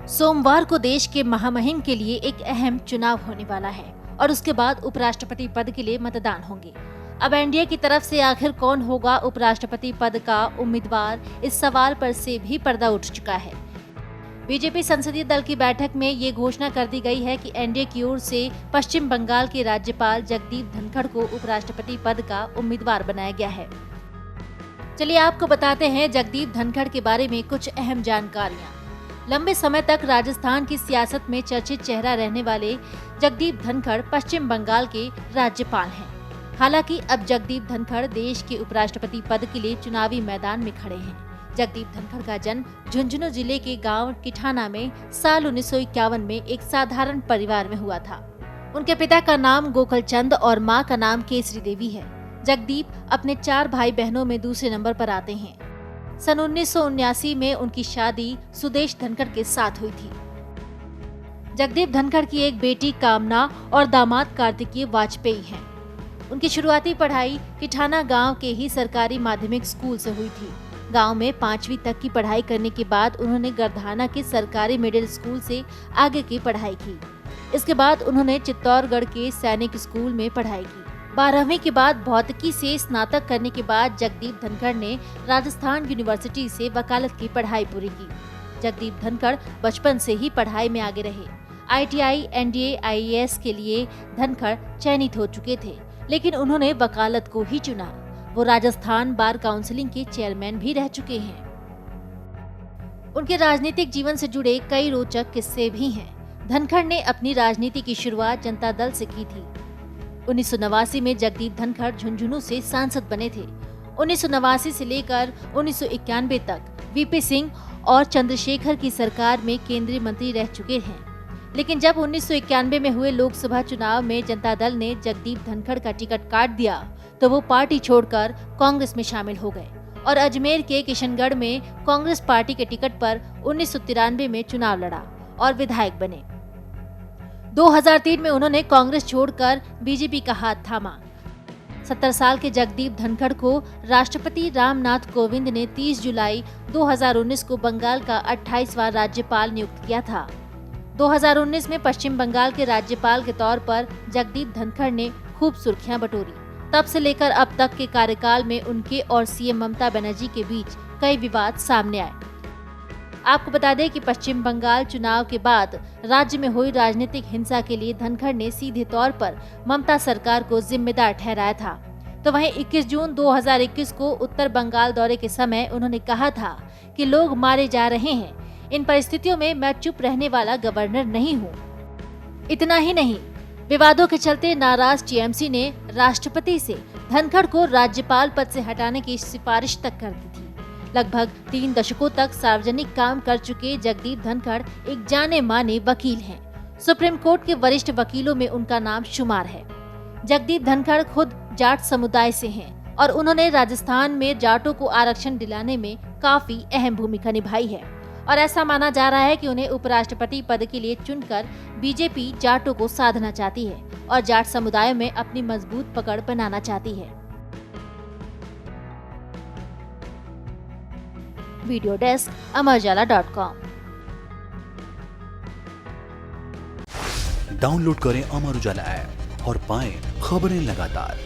सोमवार को देश के महामहिम के लिए एक अहम चुनाव होने वाला है और उसके बाद उपराष्ट्रपति पद के लिए मतदान होंगे। अब एनडीए की तरफ से आखिर कौन होगा उपराष्ट्रपति पद का उम्मीदवार, इस सवाल पर से भी पर्दा उठ चुका है। बीजेपी संसदीय दल की बैठक में ये घोषणा कर दी गई है कि एनडीए की ओर से पश्चिम बंगाल के राज्यपाल जगदीप धनखड़ को उपराष्ट्रपति पद का उम्मीदवार बनाया गया है। चलिए आपको बताते हैं जगदीप धनखड़ के बारे में कुछ अहम जानकारियां। लंबे समय तक राजस्थान की सियासत में चर्चित चेहरा रहने वाले जगदीप धनखड़ पश्चिम बंगाल के राज्यपाल हैं। हालांकि अब जगदीप धनखड़ देश के उपराष्ट्रपति पद के लिए चुनावी मैदान में खड़े हैं। जगदीप धनखड़ का जन्म झुंझुनू जिले के गांव किठाना में साल 1951 में एक साधारण परिवार में हुआ था। उनके पिता का नाम गोकुल चंद और मां का नाम केसरी देवी है। जगदीप अपने 4 भाई बहनों में दूसरे नंबर पर आते हैं। सन 1979 में उनकी शादी सुदेश धनखड़ के साथ हुई थी। जगदीप धनखड़ की एक बेटी कामना और दामाद कार्तिकीय वाजपेयी हैं। उनकी शुरुआती पढ़ाई किठाना गांव के ही सरकारी माध्यमिक स्कूल से हुई थी। गांव में 5वीं तक की पढ़ाई करने के बाद उन्होंने गरधाना के सरकारी मिडिल स्कूल से आगे की पढ़ाई की। इसके बाद उन्होंने चित्तौड़गढ़ के सैनिक स्कूल में पढ़ाई की। 12वीं के बाद भौतिकी से स्नातक करने के बाद जगदीप धनखड़ ने राजस्थान यूनिवर्सिटी से वकालत की पढ़ाई पूरी की। जगदीप धनखड़ बचपन से ही पढ़ाई में आगे रहे। आईटीआई, एनडीए, आईएएस के लिए धनखड़ चयनित हो चुके थे, लेकिन उन्होंने वकालत को ही चुना। वो राजस्थान बार काउंसिलिंग के चेयरमैन भी रह चुके हैं। उनके राजनीतिक जीवन से जुड़े कई रोचक किस्से भी हैं। धनखड़ ने अपनी राजनीति की शुरुआत जनता दल से की थी। 1989 में जगदीप धनखड़ झुंझुनू से सांसद बने थे। 1989 से लेकर 1991 तक वीपी सिंह और चंद्रशेखर की सरकार में केंद्रीय मंत्री रह चुके हैं। लेकिन जब 1991 में हुए लोकसभा चुनाव में जनता दल ने जगदीप धनखड़ का टिकट काट दिया तो वो पार्टी छोड़कर कांग्रेस में शामिल हो गए और अजमेर के किशनगढ़ में कांग्रेस पार्टी के टिकट पर 1993 में चुनाव लड़ा और विधायक बने। 2003 में उन्होंने कांग्रेस छोड़कर बीजेपी का हाथ थामा। 70 साल के जगदीप धनखड़ को राष्ट्रपति रामनाथ कोविंद ने 30 जुलाई 2019 को बंगाल का 28वां राज्यपाल नियुक्त किया था। 2019 में पश्चिम बंगाल के राज्यपाल के तौर पर जगदीप धनखड़ ने खूब सुर्खियां बटोरी। तब से लेकर अब तक के कार्यकाल में उनके और सीएम ममता बनर्जी के बीच कई विवाद सामने आए। आपको बता दें कि पश्चिम बंगाल चुनाव के बाद राज्य में हुई राजनीतिक हिंसा के लिए धनखड़ ने सीधे तौर पर ममता सरकार को जिम्मेदार ठहराया था। तो वहीं 21 जून 2021 को उत्तर बंगाल दौरे के समय उन्होंने कहा था कि लोग मारे जा रहे हैं, इन परिस्थितियों में मैं चुप रहने वाला गवर्नर नहीं हूँ। इतना ही नहीं, विवादों के चलते नाराज टीएमसी ने राष्ट्रपति से धनखड़ को राज्यपाल पद से हटाने की सिफारिश तक कर दी थी। लगभग 3 दशकों तक सार्वजनिक काम कर चुके जगदीप धनखड़ एक जाने माने वकील हैं। सुप्रीम कोर्ट के वरिष्ठ वकीलों में उनका नाम शुमार है। जगदीप धनखड़ खुद जाट समुदाय से हैं और उन्होंने राजस्थान में जाटों को आरक्षण दिलाने में काफी अहम भूमिका निभाई है और ऐसा माना जा रहा है कि उन्हें उपराष्ट्रपति पद के लिए चुनकर बीजेपी जाटों को साधना चाहती है और जाट समुदाय में अपनी मजबूत पकड़ बनाना चाहती है। Video desk amarujala.com। डाउनलोड करें अमर उजाला ऐप और पाएं खबरें लगातार।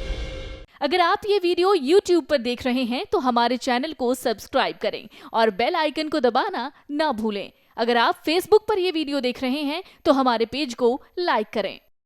अगर आप ये वीडियो YouTube पर देख रहे हैं तो हमारे चैनल को सब्सक्राइब करें और बेल आइकन को दबाना ना भूलें। अगर आप Facebook पर ये वीडियो देख रहे हैं तो हमारे पेज को लाइक करें।